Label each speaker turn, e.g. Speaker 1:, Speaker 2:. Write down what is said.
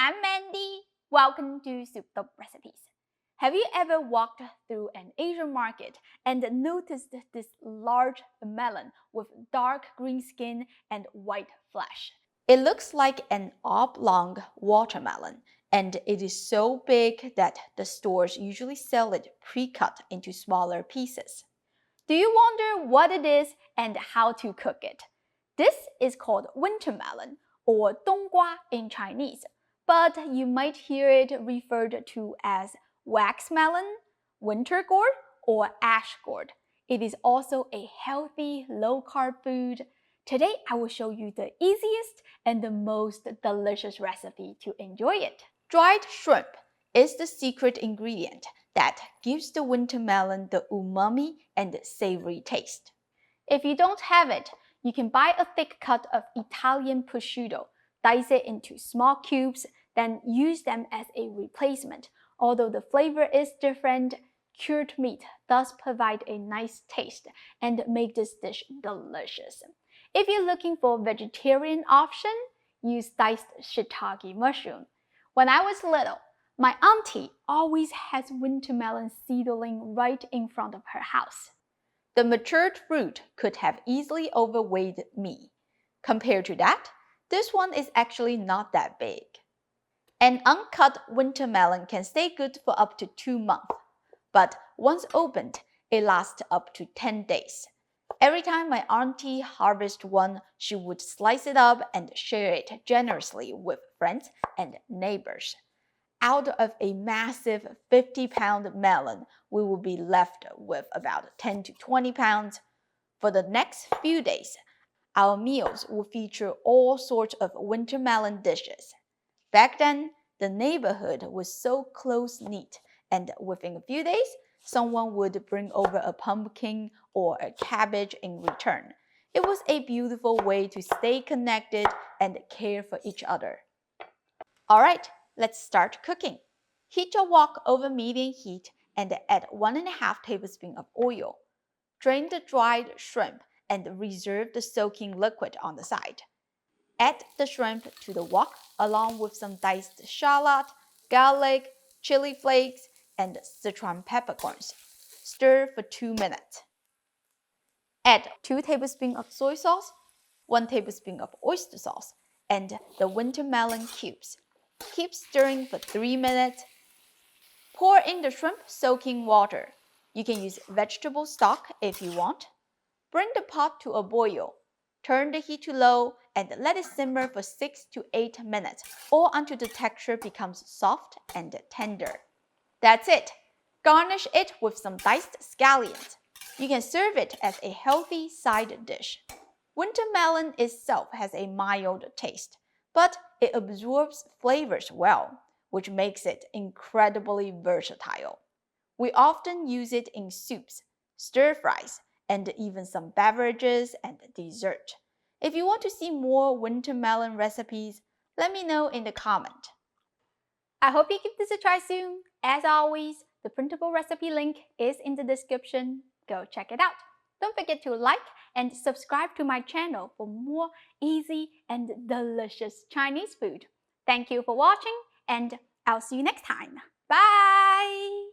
Speaker 1: I'm Mandy. Welcome to Souped Up Recipes. Have you ever walked through an Asian market and noticed this large melon with dark green skin and white flesh? It looks like an oblong watermelon, and it is so big that the stores usually sell it pre-cut into smaller pieces. Do you wonder what it is and how to cook it? This is called wintermelon, or 冬瓜 in Chinese, but you might hear it referred to as wax melon, winter gourd, or ash gourd. It is also a healthy, low-carb food. Today, I will show you the easiest and the most delicious recipe to enjoy it. Dried shrimp is the secret ingredient that gives the wintermelon the umami and savory taste. If you don't have it, you can buy a thick cut of Italian prosciutto, dice it into small cubes, then use them as a replacement. Although the flavor is different, cured meat does provide a nice taste and make this dish delicious. If you're looking for a vegetarian option, use diced shiitake mushroom. When I was little, my auntie always has wintermelon seedling right in front of her house. The matured fruit could have easily overweighed me. Compared to that, this one is actually not that big. An uncut wintermelon can stay good for up to 2 months, but once opened, it lasts up to 10 days. Every time my auntie harvested one, she would slice it up and share it generously with friends and neighbors. Out of a massive 50-pound melon, we will be left with about 10 to 20 pounds. For the next few days, our meals will feature all sorts of wintermelon dishes. Back then, the neighborhood was so close-knit, and within a few days, someone would bring over a pumpkin or a cabbage in return. It was a beautiful way to stay connected and care for each other. All right, let's start cooking. Heat your wok over medium heat and add 1.5 tablespoons of oil. Drain the dried shrimp and reserve the soaking liquid on the side. Add the shrimp to the wok along with some diced shallot, garlic, chili flakes, and Sichuan peppercorns. Stir for 2 minutes. Add 2 tablespoons of soy sauce, 1 tablespoon of oyster sauce, and the wintermelon cubes. Keep stirring for 3 minutes. Pour in the shrimp soaking water. You can use vegetable stock if you want. Bring the pot to a boil. Turn the heat to low and let it simmer for 6 to 8 minutes or until the texture becomes soft and tender. That's it. Garnish it with some diced scallions. You can serve it as a healthy side dish. Wintermelon itself has a mild taste, but it absorbs flavors well, which makes it incredibly versatile. We often use it in soups, stir-fries, and even some beverages and dessert. If you want to see more wintermelon recipes, let me know in the comment. I hope you give this a try soon. As always, the printable recipe link is in the description. Go check it out. Don't forget to like and subscribe to my channel for more easy and delicious Chinese food. Thank you for watching, and I'll see you next time. Bye!